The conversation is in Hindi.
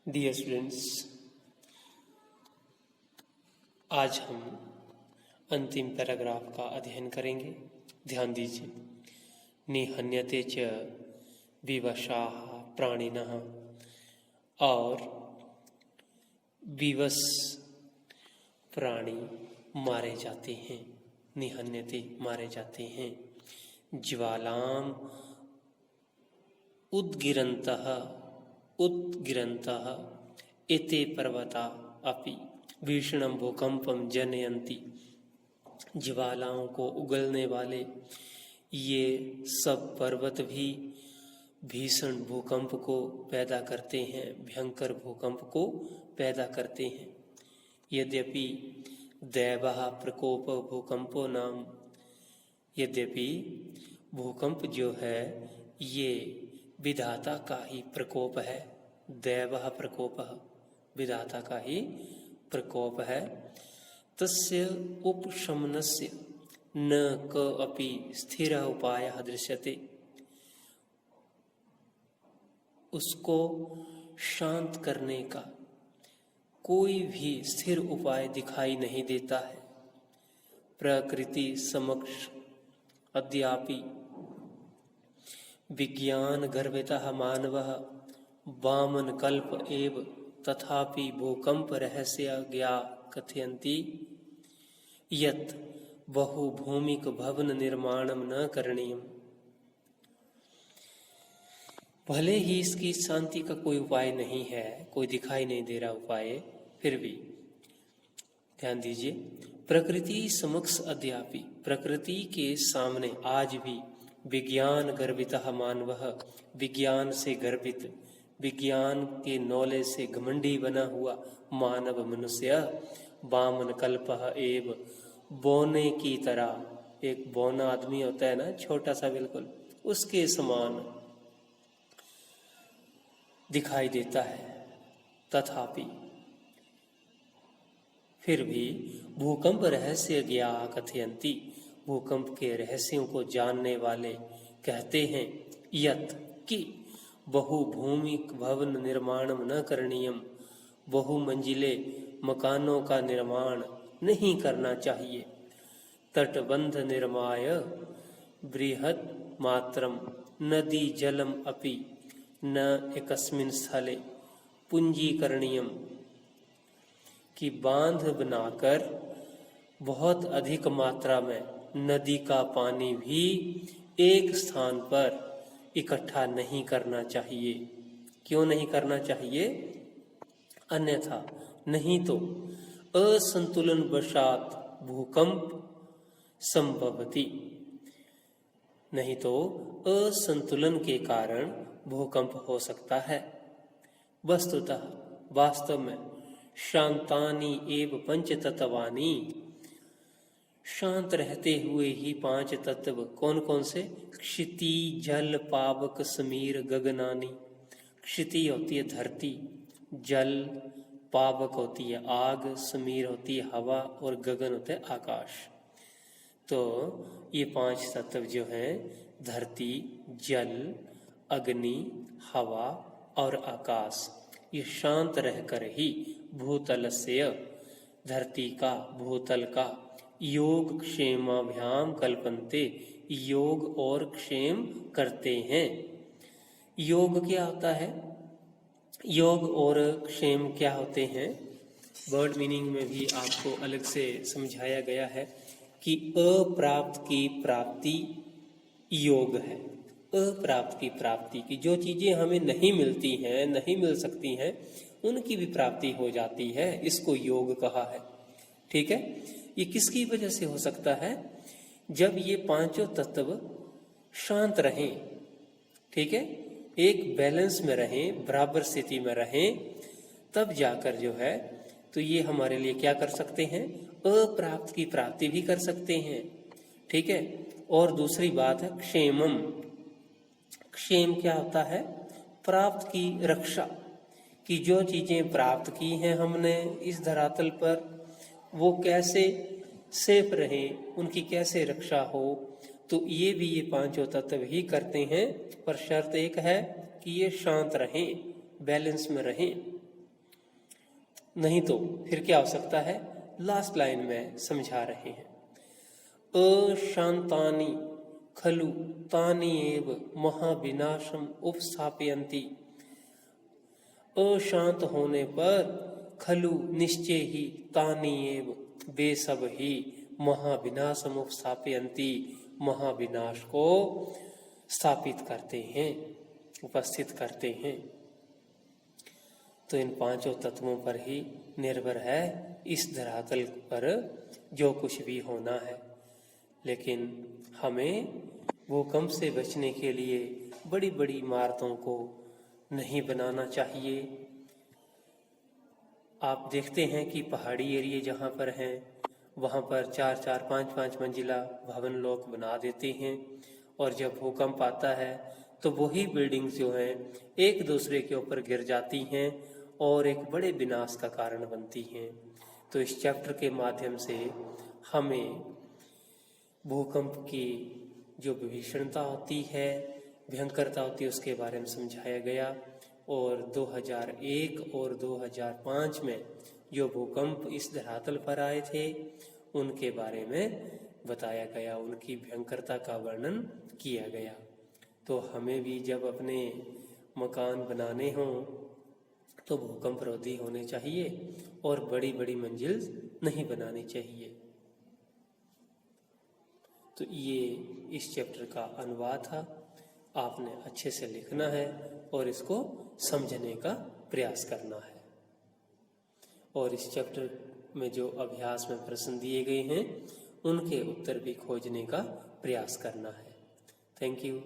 डियर स्टूडेंट्स, आज हम अंतिम पैराग्राफ का अध्ययन करेंगे। ध्यान दीजिए। निहन्यते च विवशाः प्राणिनः, और विवश प्राणी मारे जाते हैं। निहन्यते मारे जाते हैं। ज्वालाम उद्गिरन्तः एते पर्वता अपि भीषणं भूकंपम जनयन्ति। ज्वालाओं को उगलने वाले ये सब पर्वत भी भीषण भूकंप को पैदा करते हैं, भयंकर भूकंप को पैदा करते हैं। यद्यपि दैवः प्रकोप भूकंपो नाम, यद्यपि भूकंप जो है ये विधाता का ही प्रकोप है। दैवः प्रकोपः, विधाता का ही प्रकोप है। तस्य उपशमनस्य न कोऽपि स्थिरः उपायः दृश्यते। उसको शांत करने का कोई भी स्थिर उपाय दिखाई नहीं देता है। प्रकृति समक्ष अद्यापि विज्ञान गर्भितः मानवः वामन कल्प एव तथापि भूकंप रहस्य ज्ञा कथयन्ति यत् बहुभूमिक भवन निर्माणम न करणीयम। भले ही इसकी शांति का कोई उपाय नहीं है, कोई दिखाई नहीं दे रहा उपाय, फिर भी ध्यान दीजिए। प्रकृति समक्ष अद्यापि, प्रकृति के सामने आज भी विज्ञान गर्भितः मानवः, विज्ञान से गर्भित, विज्ञान के नॉलेज से घमंडी बना हुआ मानव मनुष्य वामन कल्पः एव, बौने की तरह, एक बौना आदमी होता है ना, छोटा सा बिल्कुल, उसके समान दिखाई देता है। तथापि फिर भी भूकंप रहस्य ज्ञा कथयन्ति, भूकंप के रहस्यों को जानने वाले कहते हैं यत् कि बहुभूमिक भवन निर्माणम न करणीयम, बहुमंजिले मकानों का निर्माण नहीं करना चाहिए। तटबंध निर्माय बृहत् मात्रम नदी जलम अपि न एकस्मिन् स्थले पुंजीकरणीयम, कि बांध बनाकर बहुत अधिक मात्रा में नदी का पानी भी एक स्थान पर इकट्ठा नहीं करना चाहिए। क्यों नहीं करना चाहिए? अन्यथा नहीं तो असंतुलन वशात भूकंप संभवति, नहीं तो असंतुलन के कारण भूकंप हो सकता है। वस्तुतः वास्तव में शांतानि एव पंच तत्वानि, शांत रहते हुए ही पांच तत्व कौन कौन से? क्षिति जल पावक समीर गगनानि। क्षिति होती है धरती, जल, पावक होती है आग, समीर होती है हवा, और गगन होता है आकाश। तो ये पांच तत्व जो हैं, धरती, जल, अग्नि, हवा और आकाश, ये शांत रहकर ही भूतल से, धरती का, भूतल का, योग क्षेमाभ्याम कल्पन्ते, योग और क्षेम करते हैं। योग क्या होता है? योग और क्षेम क्या होते हैं? वर्ड मीनिंग में भी आपको अलग से समझाया गया है कि अप्राप्त की प्राप्ति योग है। अप्राप्त की प्राप्ति की, जो चीजें हमें नहीं मिलती हैं, नहीं मिल सकती हैं, उनकी भी प्राप्ति हो जाती है, इसको योग कहा है। ठीक है? ये किसकी वजह से हो सकता है? जब ये पांचों तत्व शांत रहें, ठीक है, एक बैलेंस में रहें, बराबर स्थिति में रहें, तब जाकर जो है तो ये हमारे लिए क्या कर सकते हैं? अप्राप्त की प्राप्ति भी कर सकते हैं। ठीक है? और दूसरी बात है क्षेमम। क्षेम क्या होता है? प्राप्त की रक्षा, कि जो चीजें प्राप्त की हैं हमने इस धरातल पर, वो कैसे सेफ रहें, उनकी कैसे रक्षा हो। तो ये भी ये पांचों तत्व ही करते हैं, पर शर्त एक है कि ये शांत रहें, बैलेंस में रहें। नहीं तो फिर क्या हो सकता है, लास्ट लाइन में समझा रहे हैं। अशांतानि खलु तानि एव महाविनाशम उपस्थापयन्ति। अशांत होने पर खलु निश्चय ही तानि एव वे सब ही महाविनाशम उपस्थापयन्ति महाविनाश को स्थापित करते हैं, उपस्थित करते हैं। तो इन पांचों तत्वों पर ही निर्भर है इस धरातल पर जो कुछ भी होना है। लेकिन हमें भूकंप से बचने के लिए बड़ी बड़ी इमारतों को नहीं बनाना चाहिए। आप देखते हैं कि पहाड़ी एरिया जहाँ पर हैं वहाँ पर 4-4, 5-5 मंजिला भवन लोग बना देते हैं, और जब भूकंप आता है तो वही बिल्डिंग्स जो हैं एक दूसरे के ऊपर गिर जाती हैं और एक बड़े विनाश का कारण बनती हैं। तो इस चैप्टर के माध्यम से हमें भूकंप की जो भीषणता होती है, भयंकरता होती है, उसके बारे में समझाया गया। और 2001 और 2005 में जो भूकंप इस धरातल पर आए थे उनके बारे में बताया गया, उनकी भयंकरता का वर्णन किया गया। तो हमें भी जब अपने मकान बनाने हों तो भूकंप रोधी होने चाहिए और बड़ी बड़ी मंजिल नहीं बनानी चाहिए। तो ये इस चैप्टर का अनुवाद था। आपने अच्छे से लिखना है और इसको समझने का प्रयास करना है। और इस चैप्टर में जो अभ्यास में प्रश्न दिए गए हैं उनके उत्तर भी खोजने का प्रयास करना है। Thank you.